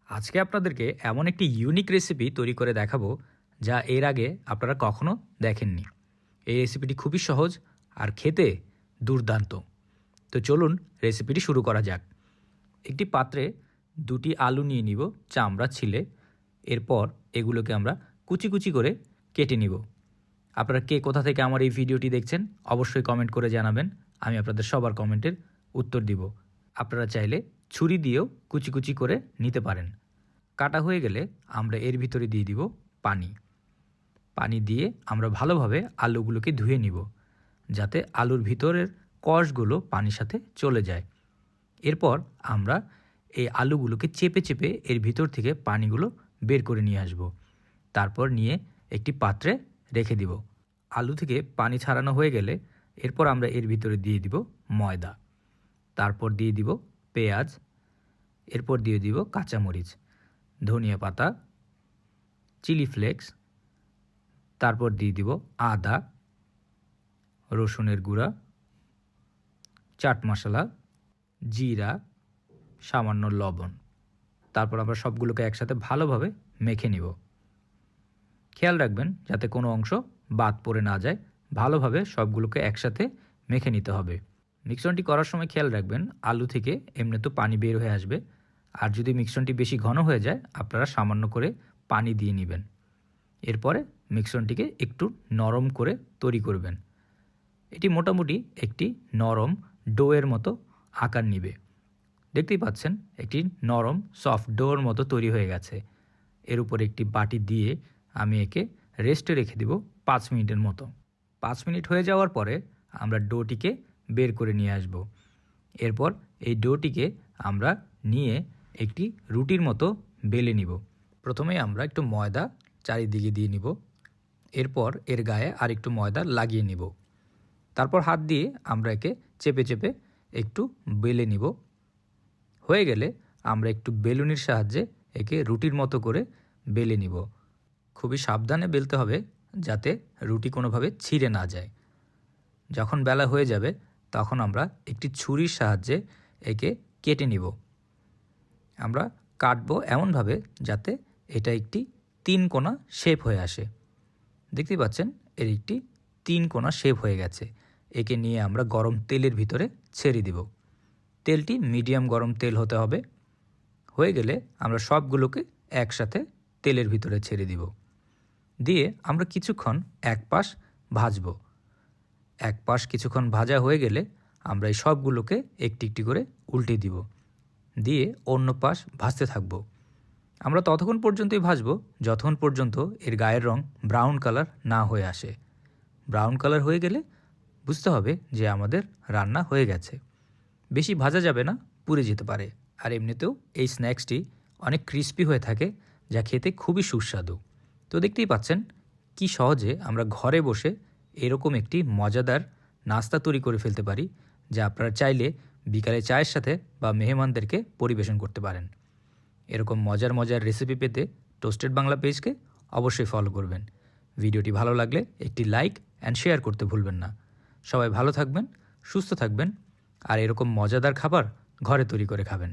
আজকে আপনাদেরকে এমন একটি ইউনিক রেসিপি তৈরি করে দেখাবো যা এর আগে আপনারা কখনো দেখেননি। এই রেসিপিটি খুবই সহজ আর খেতে দুর্দান্ত। তো চলুন রেসিপিটি শুরু করা যাক। একটি পাত্রে দুটি আলু নিয়ে নিব চামড়া ছিলে। এরপর এগুলোকে আমরা কুচি কুচি করে কেটে নিব। আপনারা কে কোথা থেকে আমার এই ভিডিওটি দেখছেন অবশ্যই কমেন্ট করে জানাবেন। আমি আপনাদের সবার কমেন্টের উত্তর দিব। আপনারা চাইলে ছুরি দিয়েও কুচি কুচি করে নিতে পারেন। কাটা হয়ে গেলে আমরা এর ভিতরে দিয়ে দিব পানি। পানি দিয়ে আমরা ভালোভাবে আলুগুলোকে ধুয়ে নিব যাতে আলুর ভিতরের কষগুলো পানির সাথে চলে যায়। এরপর আমরা এই আলুগুলোকে চেপে চেপে এর ভিতর থেকে পানিগুলো বের করে নিয়ে আসব। তারপর নিয়ে একটি পাত্রে রেখে দিব। আলু থেকে পানি ছাড়ানো হয়ে গেলে এরপর আমরা এর ভিতরে দিয়ে দিব ময়দা। তারপর দিয়ে দিব পেঁয়াজ। এরপর দিয়ে দিব কাঁচামরিচ, ধনিয়া পাতা, চিলি ফ্লেক্স। তারপর দিয়ে দিব আদা, রসুনের গুঁড়া, চাট মশলা, জিরা, সামান্য লবণ। তারপর আমরা সবগুলোকে একসাথে ভালোভাবে মেখে নিব। খেয়াল রাখবেন যাতে কোনো অংশ বাদ পড়ে না যায়। ভালোভাবে সবগুলোকে একসাথে মেখে নিতে হবে। মিশ্রণটি করার সময় খেয়াল রাখবেন আলু থেকে এমনি তো পানি বের হয়ে আসবে, আর যদি মিশ্রণটি বেশি ঘন হয়ে যায় আপনারা সামান্য করে পানি দিয়ে নেবেন। এরপরে মিশ্রণটিকে একটু নরম করে তৈরি করবেন। এটি মোটামুটি একটি নরম ডোয়ের মতো আকার নেবে। দেখতেই পাচ্ছেন একটি নরম সফট ডোর মতো তৈরি হয়ে গেছে। এর উপর একটি বাটি দিয়ে আমি একে রেস্টে রেখে দেব 5 মিনিটের মতো। 5 মিনিট হয়ে যাওয়ার পরে আমরা ডোটিকে বের করে নিয়ে আসব। এরপর এই ডোটিকে আমরা নিয়ে একটি রুটির মতো বেলে নিব। প্রথমে আমরা একটু ময়দা চারিদিকে দিয়ে নিব। এরপর এর গায়ে আর একটু ময়দা লাগিয়ে নিব। তারপর হাত দিয়ে আমরা একে চেপে চেপে একটু বেলে নিব। হয়ে গেলে আমরা একটু বেলুনির সাহায্যে একে রুটির মতো করে বেলে নিব। খুবই সাবধানে বেলতে হবে যাতে রুটি কোনোভাবে ছিঁড়ে না যায়। যখন বেলা হয়ে যাবে তখন আমরা একটি ছুরির সাহায্যে একে কেটে নিব। আমরা কাটবো এমনভাবে যাতে এটা একটি 3 কোণা শেপ হয়ে আসে। দেখতেই পাচ্ছেন এর একটি 3 কোণা শেপ হয়ে গেছে। একে নিয়ে আমরা গরম তেলের ভিতরে ছেড়ে দিব। তেলটি মিডিয়াম গরম তেল হতে হবে। হয়ে গেলে আমরা সবগুলোকে একসাথে তেলের ভিতরে ছেড়ে দিব। দিয়ে আমরা কিছুক্ষণ এক পাশ ভাজবো। এক পাশ কিছুক্ষণ ভাজা হয়ে গেলে আমরা এই সবগুলোকে একটি একটি করে উল্টে দিব। দিয়ে অন্য পাশ ভাজতে থাকব। আমরা ততক্ষণ পর্যন্তই ভাজবো যতক্ষণ পর্যন্ত এর গায়ের রং ব্রাউন কালার না হয়ে আসে। ব্রাউন কালার হয়ে গেলে বুঝতে হবে যে আমাদের রান্না হয়ে গেছে। বেশি ভাজা যাবে না, পুড়ে যেতে পারে। আর এমনিতেও এই স্ন্যাক্সটি অনেক ক্রিস্পি হয়ে থাকে যা খেতে খুবই সুস্বাদু। তো দেখতেই পাচ্ছেন কি সহজে আমরা ঘরে বসে এরকম একটি মজাদার নাস্তা তৈরি করে ফেলতে পারি, যা আপনারা চাইলে বিকালে চায়ের সাথে বা মেহমানদেরকে পরিবেশন করতে পারেন। এরকম মজার মজার রেসিপি পেতে টোস্টেড বাংলা পেজকে অবশ্যই ফলো করবেন। ভিডিওটি ভালো লাগলে একটি লাইক অ্যান্ড শেয়ার করতে ভুলবেন না। সবাই ভালো থাকবেন, সুস্থ থাকবেন আর এরকম মজাদার খাবার ঘরে তৈরি করে খাবেন।